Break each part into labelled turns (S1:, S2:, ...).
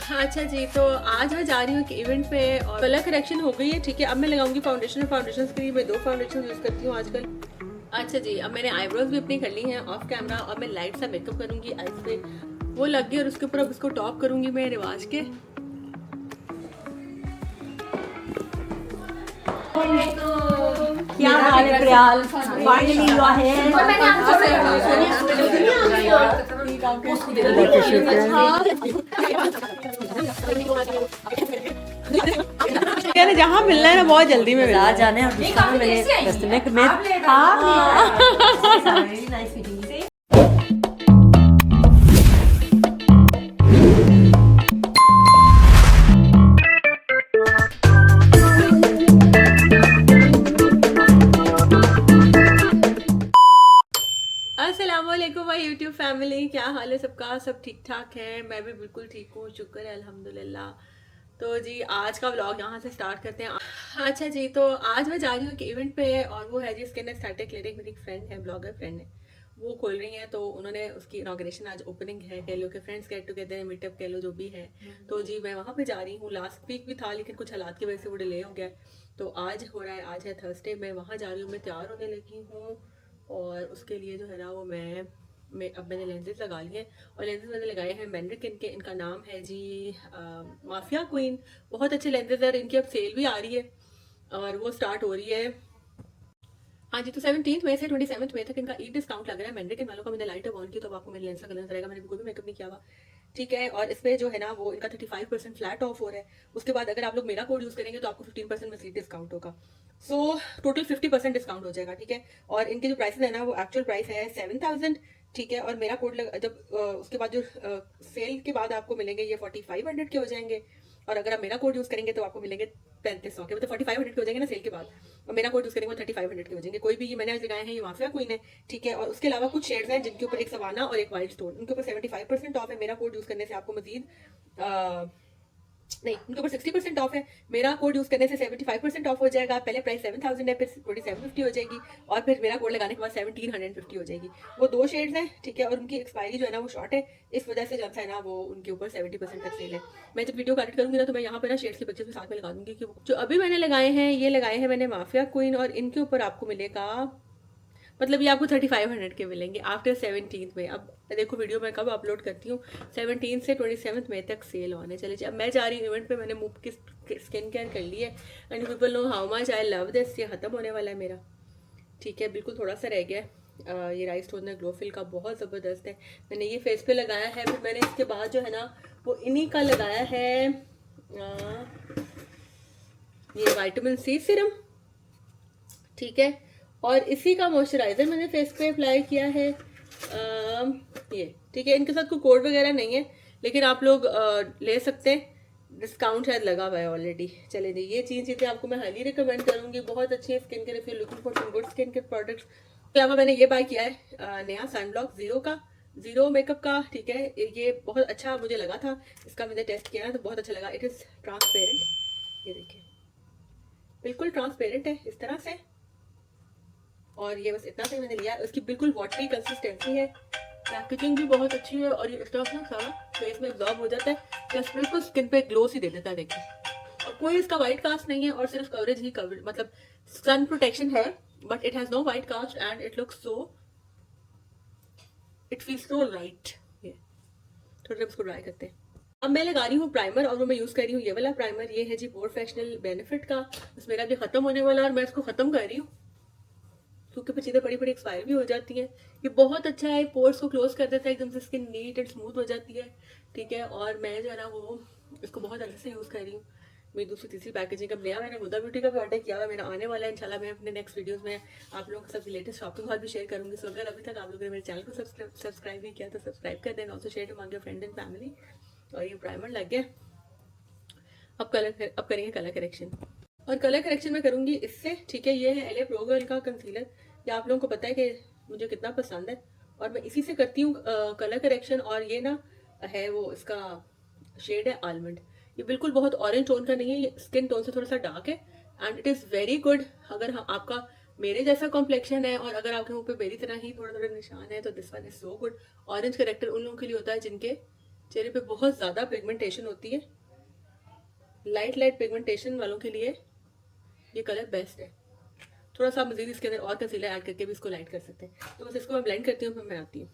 S1: अच्छा जी, तो आज मैं जा रही हूँ एक इवेंट पे और कलर करेक्शन हो गई है। ठीक है, अब मैं लगाऊंगी फाउंडेशन। फाउंडेशन के लिए मैं 2 फाउंडेशन यूज करती हूँ आजकल। अच्छा जी, अब मैंने आईब्रोज भी अपनी कर ली हैं ऑफ कैमरा और मैं लाइट सा मेकअप करूंगी आईज पे। वो लग गई और उसके ऊपर अब इसको टॉप करूंगी मैं रिवाज के।
S2: क्या हाल है Priyal? Finally you are here.
S1: मैंने जहाँ मिलना है ना बहुत जल्दी में मिला
S2: जाने और दूसरा में मैंने कस्टमर में नाइस मीटिंग।
S1: अस्सलामुअलैकुम माय यूट्यूब फैमिली, क्या हाल है सबका? सब ठीक ठाक है? मैं भी बिल्कुल ठीक हूँ, शुक्र है अल्हम्दुलिल्लाह। तो जी आज का व्लॉग यहाँ से स्टार्ट करते हैं। अच्छा जी, तो आज मैं जा रही हूँ एक इवेंट पे और वो है जी इसके एस्थेटिक क्लिनिक। मेरी फ्रेंड है, ब्लॉगर फ्रेंड है, वो खोल रही है। तो उन्होंने उसकी इनॉग्रेशन आज ओपनिंग है, कह लो कि फ्रेंड्स गेट टुगेदर मीटअप कह लो जो भी है। तो जी मैं वहाँ पे जा रही हूँ। लास्ट वीक भी था लेकिन कुछ हालात की वजह से वो डिले हो गया। तो आज हो रहा है, आज है थर्सडे। मैं वहाँ जा रही हूँ, मैं तैयार होने लगी हूँ और उसके लिए जो है ना वो अब मैंने लेंसेज लगा लिए और लेंसेज मैंने लगाए हैं मैनरिकिन के। इनका नाम है जी माफिया क्वीन। बहुत अच्छे लेंसेज है और इनकी अब सेल भी आ रही है और वो स्टार्ट हो रही है। हाँ जी, तो 17 मई से 27 मई तक इनका ई डिस्काउंट लग रहा है। मैनरिकिन वालों का मैंने लाइट ऑन की तो आपको मेरे लेंस का कलर रहेगा। मैंने बिल्कुल भी मेकअप नहीं किया हुआ, ठीक है। और इसमें जो है ना वो इनका 35% फ्लैट ऑफ हो रहा है। उसके बाद अगर आप लोग मेरा कोड यूज करेंगे तो आपको 15% मजीद डिस्काउंट होगा। सो टोटल 50% डिस्काउंट हो जाएगा, ठीक है। और इनके जो प्राइस है ना वो एक्चुअल प्राइस है 7000, ठीक है। और मेरा कोड जब उसके बाद जो सेल के बाद आपको मिलेंगे ये 4500 के हो जाएंगे। और अगर आप मेरा कोड यूज करेंगे तो आपको मिलेंगे 3500 के, मतलब 4500 के हो जाएंगे ना सेल के बाद। और मेरा कोड यूज करेंगे वो 3500 के हो जाएंगे। कोई भी ये मैंने आज लगाए हैं ये माफिया क्वीन है, ठीक है। और उसके अलावा कुछ शेड्स हैं जिनके ऊपर एक सवाना और एक वाइल्ड स्टोन, उनके ऊपर 75% ऑफ है। मेरा कोड यूज करने से आपको मजीद नहीं, उनके ऊपर 60% ऑफ है। मेरा कोड यूज करने से 75% ऑफ हो जाएगा। पहले प्राइस 7000 है, फिर 2750 हो जाएगी और फिर मेरा कोड लगाने के बाद 1750 हो जाएगी। वो 2 शेड्स हैं, ठीक है। और उनकी एक्सपायरी जो है ना वो शॉर्ट है, इस वजह से जो है ना वो उनके ऊपर 70% तक सेल है। मैं जब वीडियो कलेक्ट करूंगी ना तो मैं यहाँ पर ना शेड्स की पिक्चर्स साथ में लगा दूंगी कि जो अभी मैंने लगाए हैं ये लगाए हैं मैंने माफिया क्वीन और इनके ऊपर आपको मिलेगा, मतलब ये आपको 3500 के मिलेंगे आफ्टर 17 में। अब देखो वीडियो मैं कब अपलोड करती हूँ, 17 से 27 मई तक सेल होने चले। अब मैं जा रही हूँ इवेंट पे। मैंने मुंह की स्किन केयर कर ली है and people know how much I love this. ये खत्म होने वाला है मेरा, ठीक है। बिल्कुल थोड़ा सा रह गया है। ये राइस टोनर ग्लो फिल का बहुत ज़बरदस्त है। मैंने ये फेस पे लगाया है, फिर मैंने इसके बाद जो है ना वो इन्हीं का लगाया है ये विटामिन सी सीरम, ठीक है। और इसी का मॉइस्चराइजर मैंने फेस पे अप्लाई किया है ये, ठीक है। इनके साथ कोई कोड वगैरह नहीं है लेकिन आप लोग ले सकते हैं, डिस्काउंट शायद लगा हुआ है ऑलरेडी। चले जी, ये चीज़ें आपको मैं हाईली रिकमेंड करूंगी, बहुत अच्छी है skin care if you looking for some good skin care products. इसके अलावा मैंने ये बाय किया है नया सनब्लॉक जीरो मेकअप का, ठीक है। ये बहुत अच्छा मुझे लगा था, इसका मैंने टेस्ट किया तो बहुत अच्छा लगा। इट इज़ ट्रांसपेरेंट, ये देखिए बिल्कुल ट्रांसपेरेंट है इस तरह से। और ये बस इतना से मैंने लिया। इसकी बिल्कुल वाटरी कंसिस्टेंसी है, पैकेजिंग भी बहुत अच्छी है और ये स्टफ ना सारा फेस में एब्जॉर्ब हो जाता है, जस्ट बिल्कुल स्किन पे ग्लो सी दे देता है, देखिए। और कोई इसका वाइट कास्ट नहीं है और सिर्फ कवरेज ही कवर, मतलब सन प्रोटेक्शन है but it has no white cast and it looks so, it feels so light. ये थोड़ा इसको ट्राई करते हैं। अब मैं लगा रही हूँ प्राइमर और वो मैं यूज कर रही हूँ ये वाला प्राइमर। ये है जी प्रोफेशनल बेनिफिट का, बस मेरा भी खत्म होने वाला और मैं इसको खत्म कर रही हूँ क्योंकि फिर चीज़ें बड़ी बड़ी एक्सपायर भी हो जाती हैं। ये बहुत अच्छा है, पोर्स को क्लोज कर देता है, एकदम से स्किन नीट एंड स्मूथ हो जाती है, ठीक है। और मैं जो है ना वो इसको बहुत अच्छे से यूज़ कर रही हूँ। मेरी दूसरी तीसरी पैकेजिंग अब नया मैंने हुदा ब्यूटी का भी ऑर्डर किया हुआ, मेरा आने वाला है इंशाल्लाह। मैं अपने नेक्स्ट वीडियोस में आप लोगों के साथ लेटेस्ट शॉपिंग हॉल भी शेयर करूँगी। सो अगर अभी तक आप लोगों ने मेरे चैनल को सब्सक्राइब नहीं किया तो सब्सक्राइब कर देना, also share to among your friend and family. और ये प्राइमर लग गया, अब करेंगे कलर करेक्शन। और कलर करेक्शन मैं करूँगी इससे, ठीक है। ये है LA Pro Girl का कंसीलर, ये आप लोगों को पता है कि मुझे कितना पसंद है और मैं इसी से करती हूँ कलर करेक्शन। और ये ना है वो इसका शेड है आलमंड। ये बिल्कुल बहुत ऑरेंज टोन का नहीं है, ये स्किन टोन से थोड़ा सा डार्क है and it is very good. अगर आपका मेरे जैसा कॉम्प्लेक्शन है और अगर आपके मुंह पे मेरी तरह ही थोड़ा थोड़ा निशान है तो this one is so good. Orange character उन लोगों के लिए होता है जिनके चेहरे पे बहुत ज़्यादा पिगमेंटेशन होती है, लाइट पिगमेंटेशन वालों के लिए ये कलर बेस्ट है। थोड़ा सा मजीद इसके अंदर और कंसीलर ऐड करके भी इसको लाइट कर सकते हैं। तो बस इसको मैं ब्लेंड करती हूँ, फिर मैं आती हूँ।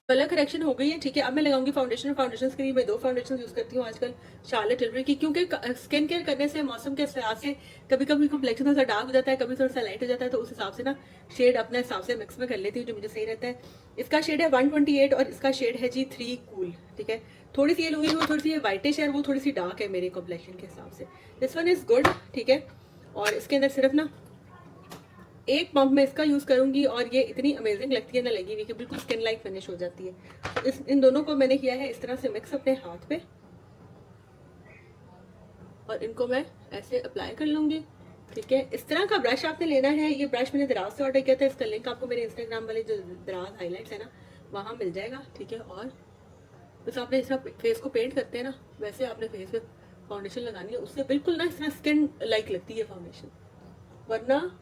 S1: कलर करेक्शन हो गई है, ठीक है। अब मैं लगाऊंगी फाउंडेशन। फाउंडेशन के लिए मैं 2 फाउंडेशन यूज करती हूँ आजकल शार्लेट टिल्बरी की, क्योंकि स्किन केयर करने से मौसम के हिसाब से कभी कभी कम्प्लेक्शन थोड़ा सा डार्क हो जाता है, कभी थोड़ा सा लाइट हो जाता है, तो उस हिसाब से ना शेड अपने हिसाब से मिक्स में कर लेती हूँ जो मुझे सही रहता है। इसका शेड है 128 और इसका शेड है जी 3 कूल, ठीक है। थोड़ी सी ये लूंगी, वो थोड़ी सी वाइटिश है, वो थोड़ी सी डार्क है मेरे कम्प्लेक्शन के हिसाब से। दिस वन इज गुड, ठीक है। और इसके अंदर सिर्फ ना एक पंप में इसका यूज़ करूंगी और ये इतनी अमेजिंग लगती है ना लगी हुई कि बिल्कुल स्किन लाइक फिनिश हो जाती है। तो इन दोनों को मैंने किया है इस तरह से मिक्स अपने हाथ पे, और इनको मैं ऐसे अप्लाई कर लूंगी, ठीक है। इस तरह का ब्रश आपने लेना है। ये ब्रश मैंने दराज से ऑर्डर किया था, इसका लिंक आपको मेरे इंस्टाग्राम वाले जो दराज हाईलाइट्स है ना वहाँ मिल जाएगा, ठीक है। और बस आपने इस तरह फेस को पेंट करते हैं ना, वैसे आपने फेस पे फाउंडेशन लगानी है, उससे बिल्कुल ना इस तरह स्किन लाइक लगती है फाउंडेशन, वरना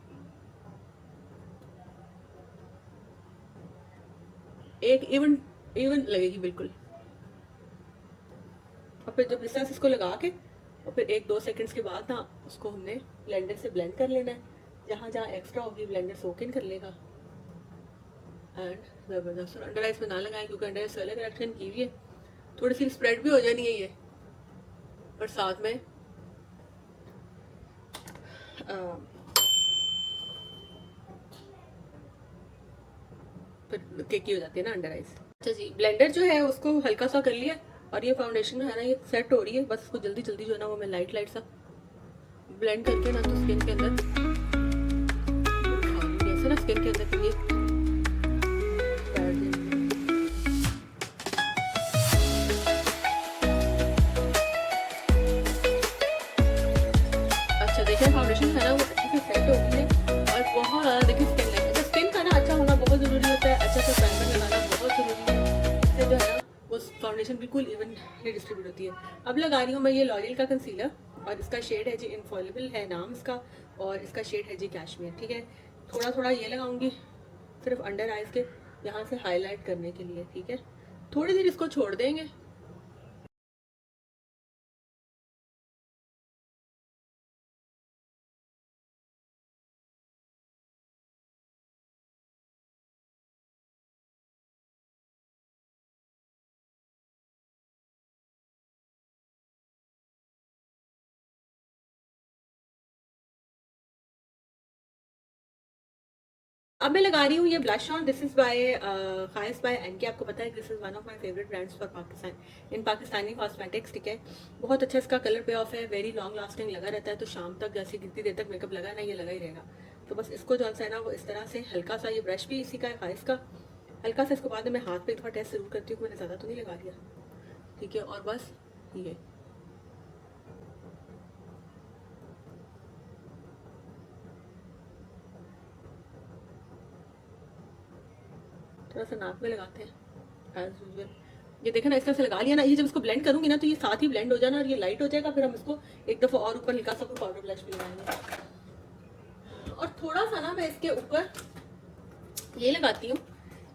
S1: एक इवन लगेगी बिल्कुल। और फिर जब इस तरह से इसको लगा के और फिर 1-2 सेकंड्स के बाद ना उसको हमने ब्लेंडर से ब्लेंड कर लेना है। जहाँ जहाँ एक्स्ट्रा होगी ब्लेंडर सोक इन कर लेगा। एंड ज़बरदस्त। और अंडर आइज में ना लगाएं क्योंकि अंडर आइज कलर करेक्शन की हुई है, थोड़ी सी स्प्रेड भी हो जानी है ये। और साथ में फिर केकी हो जाती है ना अंडर आइज। अच्छा जी, ब्लेंडर जो है उसको हल्का सा कर लिया और ये फाउंडेशन है ना ये सेट हो रही है। बस इसको जल्दी जल्दी जो है ना वो मैं लाइट सा ब्लेंड करके ना तो स्किन के अंदर ऐसे ना स्किन के अंदर के लिए अच्छा देखिए फाउंडेशन है ना वो अच्छे से सेट हो गई है और बहुत ज़्यादा देखिए स्किन लाइक स्किन का ना अच्छा होना बहुत ज़रूरी होता है। अच्छा सा प्राइमर लगाना बहुत ज़रूरी है, इससे जो है ना वो फाउंडेशन बिल्कुल इवनली डिस्ट्रीब्यूट होती है। अब लगा रही हूँ मैं ये लॉरियल का कंसीलर और इसका शेड है जी इनफॉलेबल है नाम इसका, और इसका शेड है जी कैशमीर, ठीक है। थोड़ा थोड़ा ये लगाऊंगी सिर्फ अंडर आइज के यहाँ से हाईलाइट करने के लिए, ठीक है। थोड़ी देर इसको छोड़ देंगे। अब मैं लगा रही हूँ ये blush on. This is by खाइस बाय एनके। आपको पता है this is one of my favourite brands for Pakistan in Pakistani cosmetics, ठीक है। बहुत अच्छा इसका कलर पे ऑफ है, वेरी लॉन्ग लास्टिंग लगा रहता है, तो शाम तक जैसे कितनी देर तक मेकअप लगा ना ये लगा ही रहेगा। तो बस इसको जो है ना वो इस तरह से हल्का सा, ये ब्रश भी इसी का है खाइस का, हल्का सा इसको बाद में मैं हाथ पे एक बार टेस्ट जरूर करती हूँ, मैंने ज़्यादा तो नहीं लगा दिया, ठीक है। और बस ये थोड़ा सा नाक में लगाते हैं एज यूजुअल। ये देखा ना इस तरह से लगा लिया ना, ये जब इसको ब्लेंड करूंगी ना तो ये साथ ही ब्लेंड हो जाना और ये लाइट हो जाएगा। फिर हम इसको एक दफ़ा और ऊपर हल्का सा पाउडर ब्लश भी लगाएंगे। और थोड़ा सा ना मैं इसके ऊपर ये लगाती हूँ,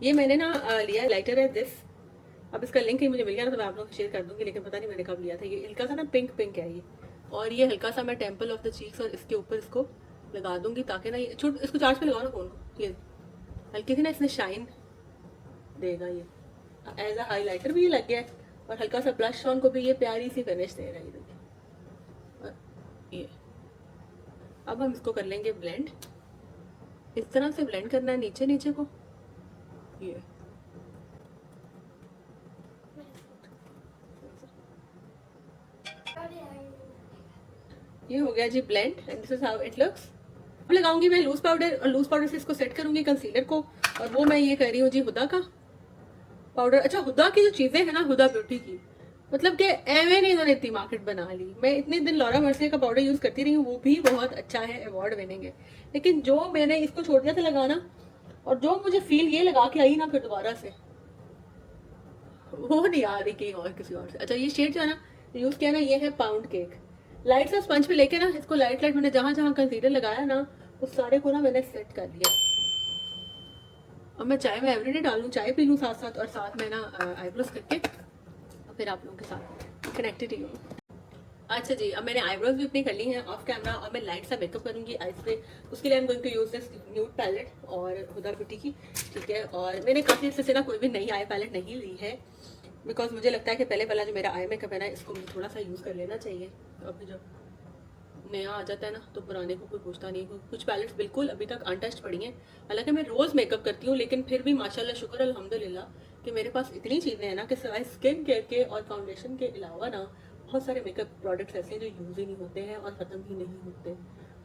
S1: ये मैंने ना लिया लाइटर है दिस। अब इसका लिंक ही मुझे मिल गया ना तो मैं आप लोगों को शेयर कर दूंगी, लेकिन पता नहीं मैंने कब लिया था। ये हल्का सा ना पिंक है ये, और ये हल्का सा मैं टेम्पल ऑफ द चीक्स और इसके ऊपर इसको लगा दूंगी ताकि ना ये छोट इसको चार्ज पे लगाओ ना फोन को, ये हल्की सी ना इसने शाइन देगा। ये एज अ हाईलाइटर भी ये लग गया है और हल्का सा ब्लश ऑन को भी ये प्यारी सी फिनिश दे रहा है। देखिए ये अब हम इसको कर लेंगे ब्लेंड। इस तरह से ब्लेंड करना है नीचे नीचे को। ये हो गया जी blend and this is how it looks. अब लगाऊंगी मैं लूज पाउडर और लूज पाउडर से इसको सेट करूंगी कंसीलर को, और वो मैं ये कर रही हूँ जी हुदा का पाउडर। अच्छा हुदा की जो चीज़ें हैं ना, हुदा ब्यूटी की, मतलब कि एवं नहीं इन्होंने इतनी मार्केट बना ली। मैं इतने दिन लॉरा मर्सिया का पाउडर यूज़ करती रही हूँ, वो भी बहुत अच्छा है, अवार्ड विनिंग है, लेकिन जो मैंने इसको छोड़ दिया था लगाना और जो मुझे फील ये लगा के आई ना फिर दोबारा से, वो नहीं आ रही कहीं और किसी और से। अच्छा ये शेड जो है ना यूज़ किया ना, ये है पाउंड केक। लाइट सा स्पंज पे लेके ना इसको लाइट मैंने जहाँ जहाँ कंसीलर लगाया ना उस सारे को ना मैंने सेट कर लिया। और मैं चाय में एवरीडे डालूँ, चाय पी लूँ साथ साथ, और साथ में ना आईब्रोज करके फिर आप लोगों के साथ कनेक्टेड ही हूँ। अच्छा जी, अब मैंने आईब्रोज भी अपनी कर ली हैं ऑफ कैमरा और मैं लाइट सा मेकअप करूँगी आईज पे। उसके लिए I am going to use this nude palette और हुदा ब्यूटी की, ठीक है। और मैंने काफ़ी अच्छे से ना कोई भी नई आई पैलेट नहीं ली है, बिकॉज मुझे लगता है कि पहले वाला जो मेरा आई मेकअप है ना, इसको मुझे थोड़ा सा यूज़ कर लेना चाहिए। अभी जब नया आ जाता है ना तो पुराने को कोई पूछता नहीं। कुछ पैलेट्स बिल्कुल अभी तक अनटच्ड पड़ी हैं। हालांकि मैं रोज़ मेकअप करती हूँ, लेकिन फिर भी माशाल्लाह शुक्र अल्हम्दुलिल्लाह कि मेरे पास इतनी चीज़ें हैं ना कि सिवाय स्किन केयर के और फाउंडेशन के अलावा ना बहुत सारे मेकअप प्रोडक्ट्स ऐसे हैं जो यूज़ ही नहीं होते हैं और ख़त्म ही नहीं होते।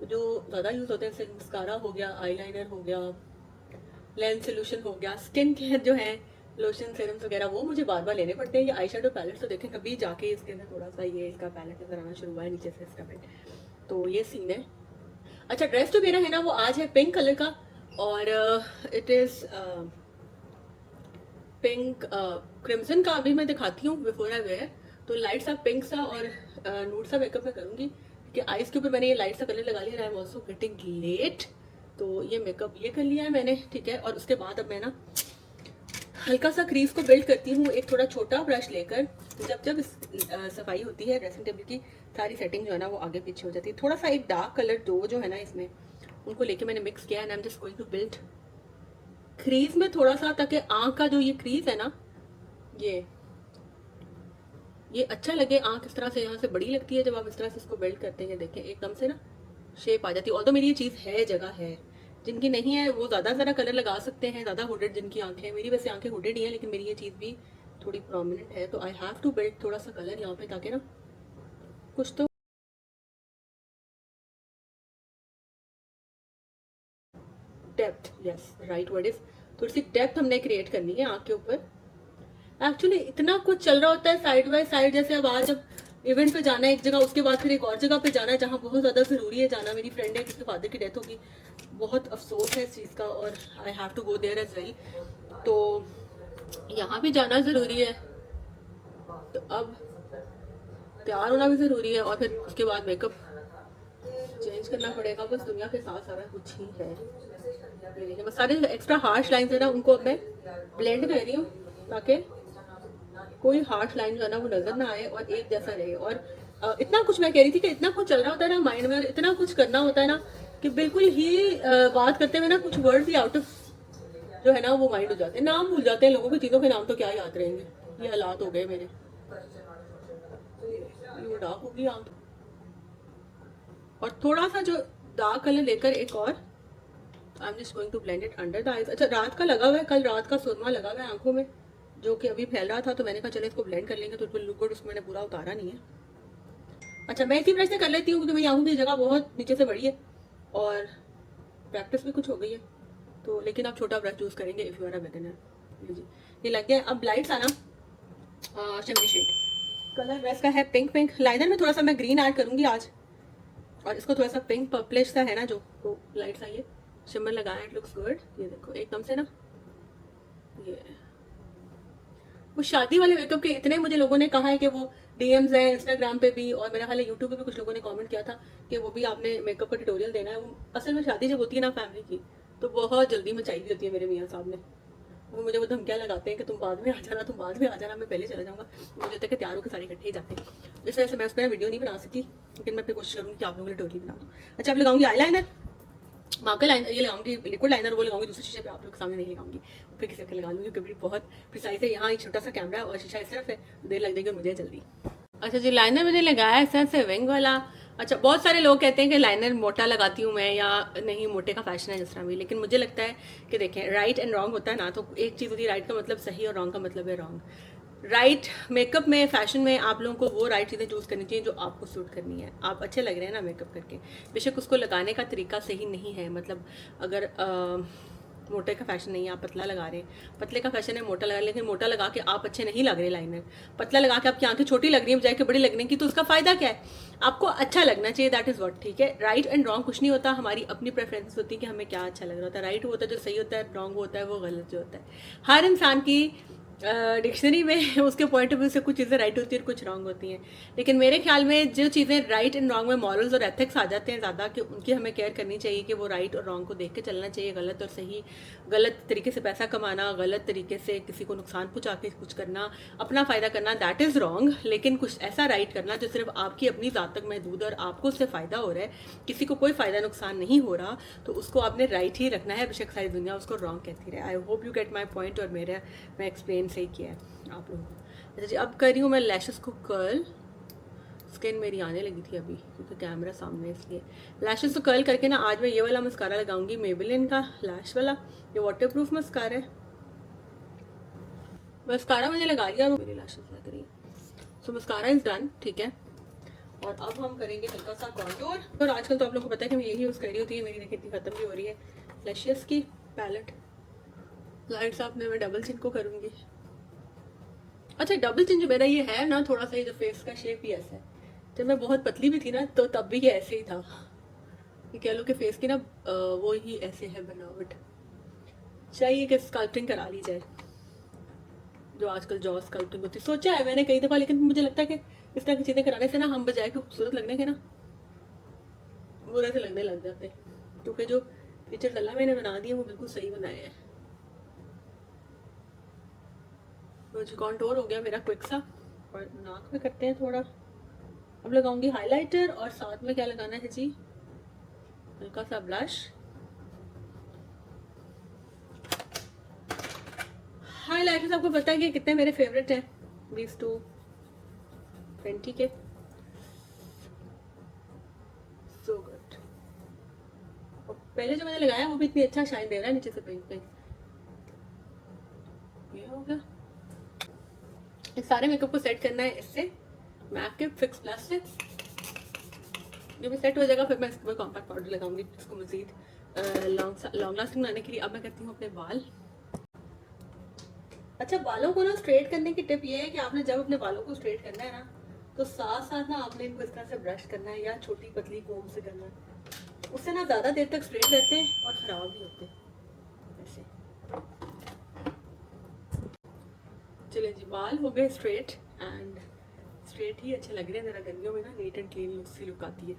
S1: तो जो ज़्यादा यूज़ होते हैं जैसे मस्कारा हो गया, आईलाइनर हो गया, लेंस सोल्यूशन हो गया, स्किन केयर जो है लोशन सीरम्स वगैरह वो मुझे बार बार लेने पड़ते हैं। ये आई शेडो पैलेट तो देखें कभी जाके इसके अंदर थोड़ा सा ये इसका पैलेट नजर आना शुरू हुआ है नीचे से इसका पेट, तो ये सीन है। अच्छा, ड्रेस जो मेरा है ना वो आज है पिंक कलर का और इट इज़ पिंक क्रिम्सन का। अभी मैं दिखाती हूँ बिफोर आई वेयर। तो लाइट सा पिंक सा और नूड सा मेकअप मैं करूँगी क्योंकि आईज के ऊपर मैंने ये लाइट सा कलर लगा लिया है। I am also getting late, तो ये मेकअप ये कर लिया है मैंने, ठीक है। और उसके बाद अब मैं ना हल्का सा क्रीज को बिल्ड करती हूँ एक थोड़ा छोटा ब्रश लेकर। जब सफाई होती है ड्रेसिंग टेबल की, सारी सेटिंग जो है ना वो आगे पीछे हो जाती है। थोड़ा सा एक डार्क कलर दो जो है ना इसमें, उनको लेके मैंने मिक्स किया and I am just going to build crease में थोड़ा सा, ताकि आँख का जो ये क्रीज है ना ये अच्छा लगे। आँख इस तरह से यहाँ से बड़ी लगती है जब आप इस तरह से इसको बिल्ड करते हैं। देखें एकदम से ना शेप आ जाती है। ऑल्दो मेरी ये चीज़ है, जगह है, जिनकी नहीं है वो ज़्यादा कलर लगा सकते हैं, ज़्यादा हुडेड जिनकी आंखें हैं। मेरी वैसे आंखें हुडेड ही हैं, लेकिन मेरी ये चीज़ भी थोड़ी प्रोमिनेंट है, तो आई हैव टू बिल्ड थोड़ा सा कलर यहाँ पे, ताकि ना कुछ तो depth, yes right word is, थोड़ी सी डेप्थ हमने क्रिएट करनी है आँख के ऊपर। एक्चुअली इतना कुछ चल रहा होता है साइड बाय साइड। जैसे अब आज जब इवेंट पे जाना है एक जगह, उसके बाद फिर एक और जगह पे जाना है जहाँ बहुत ज़्यादा ज़रूरी है जाना। मेरी फ्रेंड है जिसके फादर की डेथ होगी, बहुत अफसोस है इस चीज़ का, और I have to go there as well. तो यहाँ भी जाना ज़रूरी है, तो अब तैयार होना भी ज़रूरी है और फिर उसके बाद मेकअप चेंज करना पड़ेगा। बस दुनिया के साथ सारा कुछ ही है। ये देखिए बस सारे एक्स्ट्रा हार्श लाइन्स है ना उनको अब मैं ब्लेंड कर रही हूँ, ताकि कोई हार्श लाइन जो है ना वो नजर ना आए और एक जैसा रहे। और इतना कुछ मैं कह रही थी कि इतना कुछ चल रहा होता है ना माइंड में, इतना कुछ करना होता है ना कि बिल्कुल ही बात करते हुए ना कुछ वर्ड भी आउट ऑफ जो है ना वो माइंड हो जाते हैं। नाम भूल जाते हैं लोगों की, चीज़ों के नाम तो क्या याद रहेंगे। ये हालात हो गए मेरे, ये डार्क होगी आंख। और थोड़ा सा जो डार्क कलर लेकर एक और I am just going to blend it under the eyes. अच्छा, रात का लगा हुआ है, कल रात का सुरमा लगा हुआ है आंखों में, जो कि अभी फैल रहा था, तो मैंने कहा चलो इसको ब्लेंड कर लेंगे तो इट विल लुक गुड। उसको मैंने पूरा उतारा नहीं है। अच्छा, मैं इसी ब्रश से कर लेती हूँ क्योंकि मेरी आंखों की जगह बहुत नीचे से बड़ी है और प्रैक्टिस भी कुछ हो गई है, तो लेकिन आप छोटा ब्रश यूज़ करेंगे if you are a beginner. जी, ये लग गया। अब लाइट्स आना शिमरी शेड कलर ब्रश का है पिंक। लाइनर में थोड़ा सा मैं ग्रीन ऐड करूँगी आज, और इसको थोड़ा सा पिंक पर्पलिश सा है ना जो, तो लाइट्स आइए शिमर लगाया, इट लुक्स गुड। ये देखो एकदम से ना ये वो शादी वाले मेकअप के इतने मुझे लोगों ने कहा है कि वो डीएम्स हैं इंस्टाग्राम पे भी, और मेरा ख्याल है यूट्यूब पे भी कुछ लोगों ने कमेंट किया था कि वो भी आपने मेकअप का ट्यूटोरियल देना है। वो असल में शादी जब होती है ना फैमिली की, तो बहुत जल्दी मचाई हुई होती है मेरे मियाँ साहब ने। वो मुझे वो धमकियाँ लगाते हैं कि तुम बाद में आ जाना, तुम बाद में आ जाना, मैं पहले चला जाऊँगा। मुझे तक तैयार होकर सारे इकट्ठे ही जाते हैं, इस वजह से मैं उस पर वीडियो नहीं बना सकी, लेकिन मैं फिर कोशिश करूँगी कि आप लोगों के लिए ट्यूटोरियल बना दूँ। अच्छा, अब लगाऊंगी आई लाइनर, मार्कर लाइनर ये लगाऊंगी, लिक्विड लाइनर वो लगाऊंगी दूसरे शीशे पे, आप लोग सामने नहीं लगाऊंगी, फिर किसी के लगा लूंगी क्योंकि बहुत प्रिसाइज है। यहाँ एक छोटा सा कैमरा है और शीशा इस तरफ है, देर लग जाएगी मुझे जल्दी। अच्छा जी, लाइनर मैंने लगाया इस तरह से विंग वाला। अच्छा, बहुत सारे लोग कहते हैं कि लाइनर मोटा लगाती हूँ मैं, या नहीं मोटे का फैशन है जिस तरह भी, लेकिन मुझे लगता है कि देखें राइट एंड रॉन्ग होता है ना, तो एक चीज़ होती है राइट का मतलब सही और रॉन्ग का मतलब है रॉन्ग। राइट मेकअप में फैशन में आप लोगों को वो राइट चीज़ें चूज़ करनी चाहिए जो आपको सूट करनी है। आप अच्छे लग रहे हैं ना मेकअप करके, बेशक उसको लगाने का तरीका सही नहीं है। मतलब अगर मोटे का फैशन नहीं है, आप पतला लगा रहे हैं, पतले का फैशन है मोटा लगा, लेकिन मोटा लगा के आप अच्छे नहीं लग रहे लाइनर, पतला लगा के आपकी आंखें छोटी लग रही है बजाय के बड़ी लगने की, तो उसका फायदा क्या है? आपको अच्छा लगना चाहिए, दैट इज़ व्हाट। ठीक है, राइट एंड रॉन्ग कुछ नहीं होता, हमारी अपनी प्रेफरेंस होती है कि हमें क्या अच्छा लग रहा होता है। राइट वो होता है जो सही होता है, रॉन्ग होता है वो गलत जो होता है। हर इंसान की डिक्शनरी में उसके पॉइंट ऑफ व्यू से कुछ चीज़ें राइट होती हैं और कुछ रॉन्ग होती हैं, लेकिन मेरे ख्याल में जो चीज़ें राइट एंड रॉन्ग में मॉरल्स और एथिक्स आ जाते हैं ज़्यादा, कि उनकी हमें केयर करनी चाहिए कि वो राइट और रॉन्ग को देख के चलना चाहिए। गलत और सही, गलत तरीके से पैसा कमाना, गलत तरीके से किसी को नुकसान पहुँचा के कुछ करना, अपना फ़ायदा करना, दैट इज़ रॉन्ग। लेकिन कुछ ऐसा राइट करना जो सिर्फ आपकी अपनी ज़ात तक महदूद है और आपको उससे फ़ायदा हो रहा है, किसी को कोई फ़ायदा नुकसान नहीं हो रहा, तो उसको आपने राइट ही रखना है, बेशक सारी दुनिया उसको रॉन्ग कहती रहे। I hope you get my point, और मैं एक्सप्लेन सही किया है आप लोगों को। अच्छा जी, अब कर रही हूँ मैं लैशेस को कर्ल। स्किन मेरी आने लगी थी अभी क्योंकि कैमरा सामने, इसलिए लैशेस को कर्ल करके ना आज मैं ये वाला मस्कारा लगाऊंगी, मेबेलिन का लैश वाला। ये वाटरप्रूफ मस्कारा है। मस्कारा मैंने लगा लिया, मेरी लैशेस लग रही है। सो मस्कारा इज डन, ठीक है। और अब हम करेंगे हल्का सा कॉन्टूर। और आजकल तो आप लोगों को पता है कि मैं यही यूज़ कर रही होती है। मेरी देखिए इतनी खत्म भी हो रही है लैशेस की पैलेट। लाइट साफ में मैं डबल चिन को करूँगी। अच्छा, डबल चिन जो मेरा ये है ना, थोड़ा सा ये जो फेस का शेप ही ऐसा है। जब मैं बहुत पतली भी थी ना तो तब भी ये ऐसे ही था। ये कह लो कि फेस की ना वो ही ऐसे है बनावट। चाहिए कि स्कल्पटिंग करा ली जाए, जो आजकल जॉ स्कल्पटिंग होती है। सोचा है मैंने कई दफ़ा, लेकिन मुझे लगता है कि इस तरह की चीज़ें कराने से ना हम बजाय के खूबसूरत लगने के ना बुरे से लगने लग जाते हैं, क्योंकि जो पिक्चर डला मैंने बना दिए वो बिल्कुल सही बनाए हैं। तो कॉन्टोर हो गया मेरा क्विक सा, और नाक में करते हैं थोड़ा। अब लगाऊंगी हाइलाइटर, और साथ में क्या लगाना है जी, हल्का सा ब्लश। हाइलाइटर्स आपको पता है कि कितने मेरे फेवरेट हैं, these 220 के। So good. और पहले जो मैंने लगाया वो भी इतनी अच्छा शाइन दे रहा है नीचे से पिंक पिंक। ये हो गया। इस सारे मेकअप को सेट करना है इससे, मैक के फिक्स प्लस से। जब भी सेट हो जाएगा फिर मैं इसके ऊपर कॉम्पैक्ट पाउडर लगाऊंगी इसको मजीद लॉन्ग लास्टिंग बनाने के लिए। अब मैं करती हूँ अपने बाल। अच्छा, बालों को ना स्ट्रेट करने की टिप ये है कि आपने जब अपने बालों को स्ट्रेट करना है ना, तो साथ साथ ना आपने इनको इस तरह से ब्रश करना है या छोटी पतली कोम से करना है। उससे ना ज़्यादा देर तक स्ट्रेट रहते हैं और ख़राब नहीं होते ऐसे। चलिए जी, बाल हो गए स्ट्रेट, एंड स्ट्रेट ही अच्छे लग रहे हैं। ज़रा गर्मियों में ना नीट एंड क्लीन लुक सी लुक आती है।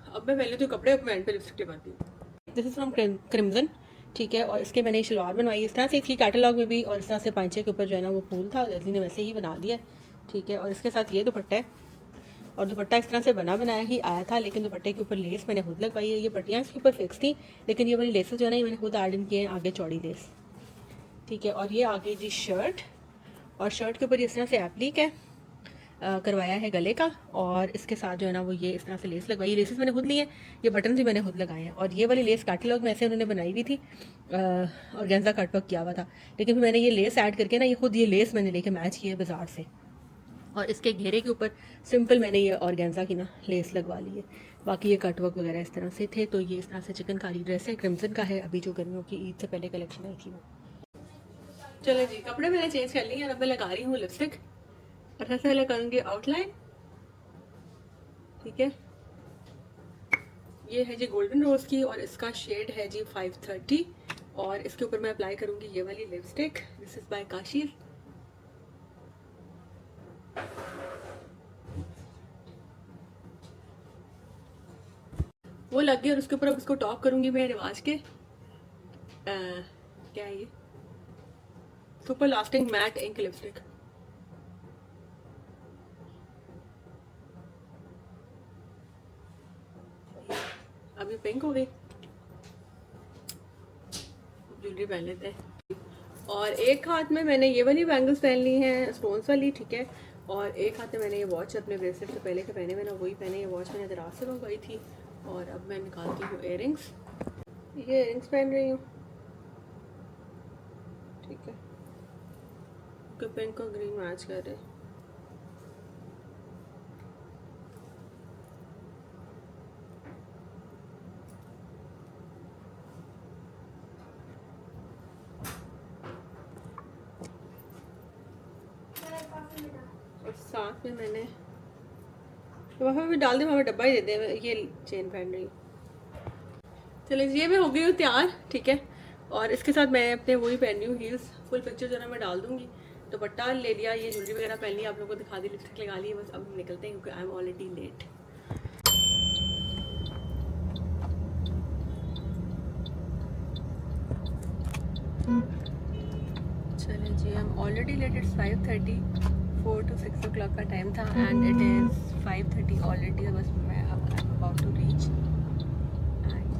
S1: अब मैं पहले तो कपड़े अपने एंड पे लिपस्टिक लगाती हूँ। दिस इज़ फ्रॉम क्रिम्जन, ठीक है। और इसके मैंने शलवार बनवाई इस तरह से थी कैटलॉग में भी, और इस तरह से पांचे के ऊपर जो है ना वो फूल था, जल्दी ने वैसे ही बना दिया, ठीक है। और इसके साथ ये दुपट्टा है, और दुपट्टा इस तरह से बनाया ही आया था, लेकिन दुपट्टे के ऊपर लेस मैंने खुद लगवाई है। ये पट्टियाँ इसके ऊपर फिक्स थी, लेकिन ये वाली लेसेस जो है ना ये मैंने खुद ऐड इन किए हैं, आगे चौड़ी लेस, ठीक है। और ये आगे जी शर्ट, और शर्ट के ऊपर इस तरह से एप्लिक है करवाया है गले का, और इसके साथ जो है ना वो ये इस तरह से लेस लगवाई। लेसेस मैंने खुद ली है, ये बटन भी मैंने खुद लगाए हैं। और ये वाली लेस कैटलॉग में ऐसे उन्होंने बनाई हुई थी, और गेंजा कट वर्क किया हुआ था, लेकिन फिर मैंने ये लेस ऐड करके ना, ये खुद ये लेस मैंने लेके मैच किया है बाजार से, और इसके घेरे के ऊपर सिंपल मैंने ये ऑर्गेन्जा की ना लेस लगवा ली है। बाकी ये कट वर्क वगैरह इस तरह से थे। तो ये इस तरह से चिकनकारी ड्रेस है, क्रिम्सन का है, अभी जो गर्मियों की ईद से पहले कलेक्शन आई थी वो। चलो जी, कपड़े मैंने चेंज कर लिए और अब मैं लगा रही हूँ लिपस्टिक, और सबसे पहले करूँगी आउटलाइन, ठीक है। ये है जी गोल्डन रोज की, और इसका शेड है जी 530, और इसके ऊपर मैं अप्लाई करूँगी ये वाली lipstick, this is bye Kashi. वो लग गई, और उसके ऊपर अब इसको टॉप करूँगी मैं रिवाज के क्या है ये, super lasting matte ink lipstick. अभी पिंक हो गई, ज्वेलरी पहन लेते हैं। और एक हाथ में मैंने ये वाली बैंगल्स पहन ली हैं, स्टोन्स वाली, ठीक है। और एक हाथ में मैंने ये वॉच अपने ब्रेसलेट से पहले के पहने, मैंने वही पहने। ये वॉच मैंने दराज से मंगवाई थी। और अब मैं निकालती हूँ इयररिंग्स, ये इयररिंग्स पहन रही हूँ, ठीक है, क्योंकि पिंक और ग्रीन मैच कर रहे हैं। और साथ में मैंने वहाँ भी डाल दे, वहाँ डब्बा ही दे दे, ये चेन पहन रही हूँ। चलिए ये मैं हो गई हूँ तैयार, ठीक है। और इसके साथ मैं अपने वही पहन रही हूँ हील्स। फुल पिक्चर जो है मैं डाल दूँगी। दुपट्टा ले लिया, ये ज्वेलरी वगैरह पहन लिया, आप लोगों को दिखा दी, लिपस्टिक लगा ली, बस अब निकलते हैं क्योंकि आई एम ऑलरेडी लेट। चलें जी, I am already late. It's 5:30, 4 to 6 o'clock का टाइम था एंड इट इज़ 5:30 ऑलरेडी। बस मैं अब I am about to reach and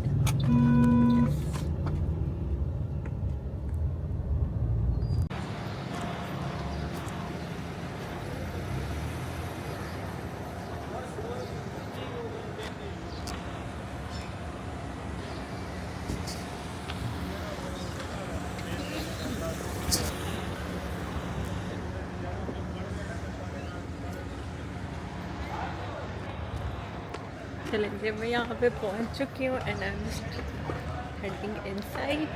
S1: चलेंगे। मैं यहाँ पे पहुँच चुकी हूँ and I am heading inside.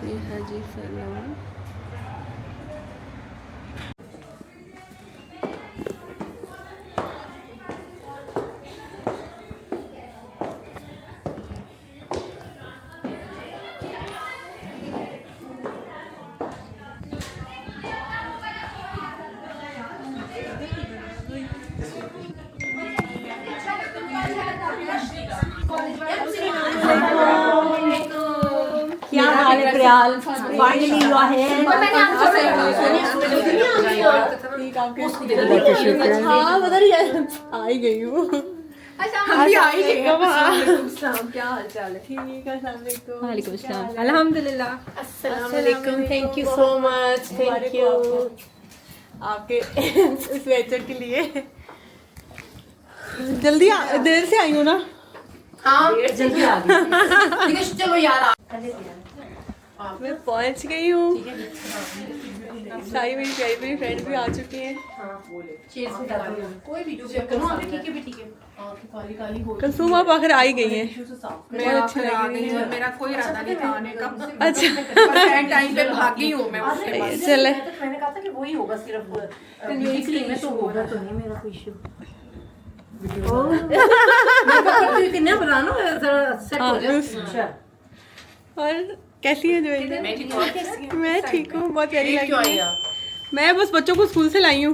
S1: ये है जी सैलून।
S2: क्या हाल है Priyal? Finally you are here.
S1: हाँ बता रही है, आ ही गई हूँ। हम भी आ ही गए। क्या हाल चाल है? ठीक है, अस्सलाम वालेकुम।
S2: वालेकुम अस्सलाम। अल्हम्दुलिल्लाह।
S1: अस्सलाम वालेकुम। Thank you so much. Thank you आपके इस वेचर के लिए। जल्दी देर से आई हूँ ना।
S2: हाँ जल्दी आ गई। चलो यार
S1: मैं पहुंच गई हूँ। सारी मेरी प्यारी प्यारी फ्रेंड भी आ चुकी हैं। कसूम आप आखिर आ ही गई हैं। बहुत अच्छी लग रही है।
S3: मेरा कोई इरादा नहीं था आने का।
S1: अच्छा
S3: टाइम पे भागी हूँ मैं उसके बाद।
S1: चले
S2: मैंने कहा था कि वही होगा सिर्फ में तो होगा तो नहीं मेरा कोई इशू। कितना बनाना सेट हो जाए।
S1: और कैसी है ज्वेलरी? मैं ठीक हूँ, बहुत प्यारी लग रही है। मैं बस बच्चों को स्कूल से लाई हूँ।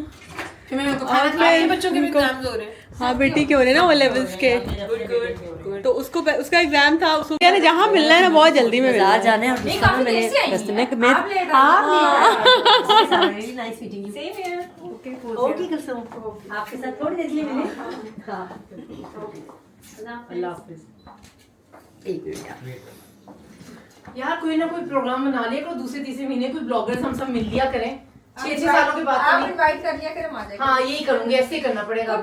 S3: बच्चों के भी एग्जाम्स हो रहे हैं।
S1: हाँ बेटी के हो रहे हैं ना, वो लेवल्स के। तो उसको उसका एग्जाम था, उसको कहने जहाँ मिलना है ना बहुत जल्दी में मिला
S2: जाने और मैंने कस्टमर मैं nice meeting you. Same here. Okay कसम आपके साथ थोड़ी देर के लिए मिले। हां अल्लाह हाफिज। एक मिनट
S3: यार कोई ना कोई प्रोग्राम बना लिया करो, दूसरे तीसरे महीने कोई ब्लॉगर्स हम सब मिल लिया करें। 6 सालों के बाद
S4: आप इनवाइट कर लिया करें, आ जाएगा।
S3: हाँ यही करूंगी, ऐसे ही करना पड़ेगा।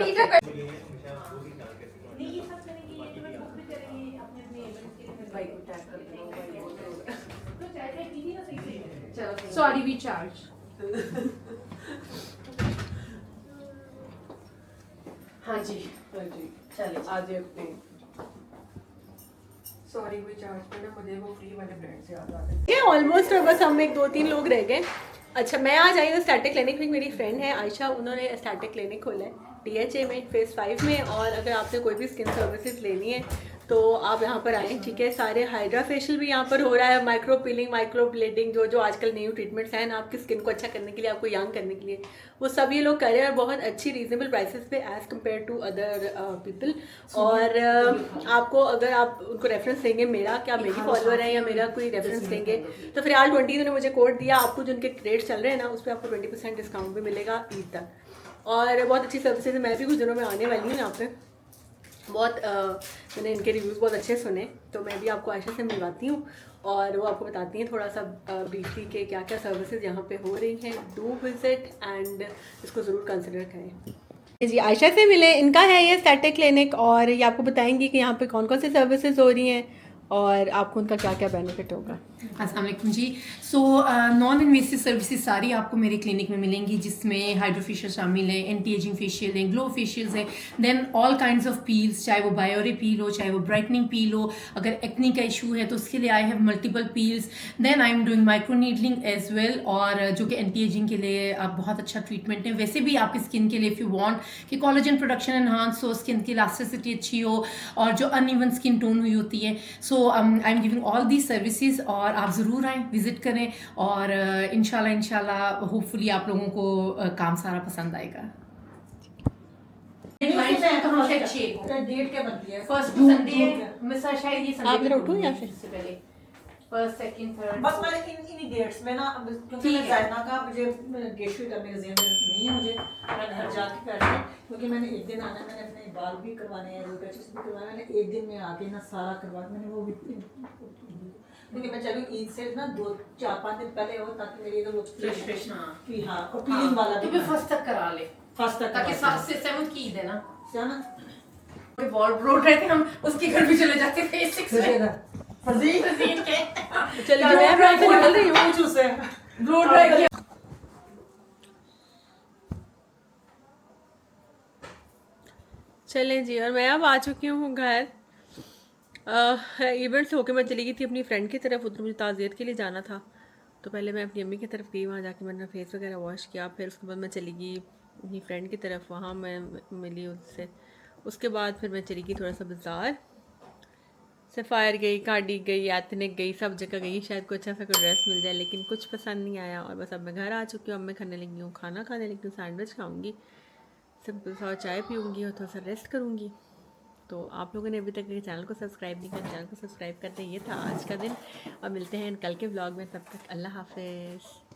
S3: Sorry we charge. हाँ जी चलिए आज अपने सॉरी वी चार्ज पे ना मुझे वो फ्री वाले ब्रांड से याद आ रहा है।
S1: ये ऑलमोस्ट बस हम 1-2-3 लोग रह गए। अच्छा मैं आज आई हूँ स्टैटिक क्लिनिक में। मेरी फ्रेंड है आयशा, उन्होंने स्टैटिक क्लिनिक खोला है DHA में फेज़ 5 में। और अगर आपने कोई भी स्किन सर्विसेज लेनी है तो आप यहाँ पर आएँ, ठीक है। सारे हाइड्रा फेशियल भी यहाँ पर हो रहा है, माइक्रो पीलिंग, माइक्रो ब्लेडिंग, जो आजकल न्यू ट्रीटमेंट्स हैं ना आपकी स्किन को अच्छा करने के लिए, आपको यंग करने के लिए, वो सब ये लोग कर रहे हैं और बहुत अच्छी रीजनेबल प्राइसेस पे as compare to other people. और आपको अगर आप उनको रेफरेंस देंगे मेरा, क्या मेरी फॉलोअर है या मेरा कोई रेफरेंस देंगे, तो फिर यार 20 उन्होंने मुझे कोड दिया, आपको जो उनके रेट चल रहे हैं ना उस पर आपको 20% डिस्काउंट भी मिलेगा ईद तक। और बहुत अच्छी सर्विसेज है। मैं भी कुछ दिनों में आने वाली हूँ यहाँ पे। बहुत मैंने इनके रिव्यूज़ बहुत अच्छे सुने, तो मैं भी आपको आयशा से मिलवाती हूँ और वो आपको बताती हैं थोड़ा सा ब्रीफली के क्या क्या सर्विसेज यहाँ पे हो रही हैं। डू विजिट एंड इसको ज़रूर कंसिडर करें। जी आयशा से मिले, इनका है ये स्टैटिक क्लिनिक और ये आपको बताएंगी कि यहाँ पे कौन कौन सी सर्विसेज हो रही हैं और आपको उनका क्या क्या बेनिफिट होगा।
S3: अस्सलाम वालेकुम जी। सो नॉन इन्वेसिव सर्विसेज सारी आपको मेरे क्लिनिक में मिलेंगी, जिसमें हाइड्रोफेशियल शामिल है, एंटी एजिंग फेशियल है, ग्लो फेशियल्स है, then all kinds of peels, चाहे वो बायोरे पील हो, चाहे वो ब्राइटनिंग पील हो। अगर एक्नी का इशू है तो उसके लिए I have multiple peels. Then I am doing microneedling as well, और जो कि एंटी एजिंग के लिए बहुत अच्छा ट्रीटमेंट है। वैसे भी आपकी स्किन के लिए इफ़ यू वांट कि कोलेजन प्रोडक्शन एनहांस हो, स्किन की इलास्टिसिटी अच्छी हो, और जो अनइवन स्किन टोन हुई होती है, so I am giving all the services. और आप ज़रूर आएँ, विजिट करें, और इंशाल्लाह होपफुली आप लोगों को काम सारा पसंद आएगा।
S2: डेट क्या बनती है?
S3: फर्स्ट संडे है, मिसा शायद ये संडे
S1: आप जरा उठो या फिर
S3: से पहले फर्स्ट सेकंड थर्ड।
S2: बस मैंने इन डेट्स में ना, क्योंकि मैं जायना का मुझे गेशू का मेरे ज़हन में नहीं है, मुझे मैं घर जाके करना है, क्योंकि मैंने एक दिन आना है, मैंने अपने बाल भी करवाने हैं, रूट टचेस भी करवाने हैं, मैंने एक दिन में आके ना सारा करवा, मैंने वो भी, क्योंकि मैं चलूँ ईद से ना 2-4-5 दिन पहले हो, ताकि मेरी इधर
S3: फ्रेश
S2: कि हाँ, और पीलिंग वाला
S3: तो भी फर्स्ट तक करा ले,
S2: फर्स्ट तक
S3: ताकि 7 से 7 की ईद है ना।
S2: जाना
S3: बॉल ब्रोड रहते हम उसके घर भी चले जाते थे 6 में
S2: फजील
S3: के
S1: चलिए मैं ब्रांड से निकल रही हूँ।
S2: कुछ उसे
S3: ब्रोड रह गया।
S1: चलें जी, और मैं अब आ चुकी हूँ घर। इवेंट से होके मैं चली गई थी अपनी फ्रेंड की तरफ, उधर मुझे ताज़ियत के लिए जाना था, तो पहले मैं अपनी अम्मी की तरफ गई, वहाँ जाके मैंने फेस वगैरह वॉश किया, फिर उसके बाद मैं चली गई अपनी फ्रेंड की तरफ, वहाँ मैं मिली उससे। उसके बाद फिर मैं चली गई थोड़ा सा बाज़ार, सफ़ायर गई, कार्डी गई, एथनिक गई, सब जगह गई, शायद कोई अच्छा सा कोई ड्रेस मिल जाए, लेकिन कुछ पसंद नहीं आया। और बस अब मैं घर आ चुकी हूँ, अब मैं खाने लगी हूँ, खाना खाने लगी हूँ, सैंडविच खाऊँगी, सिंपल सा चाय पीऊँगी और थोड़ा सा रेस्ट करूँगी। तो आप लोगों ने अभी तक मेरे चैनल को सब्सक्राइब नहीं किया, चैनल को सब्सक्राइब करते। ये था आज का दिन, और मिलते हैं कल के व्लॉग में, तब तक अल्लाह हाफ़िज़।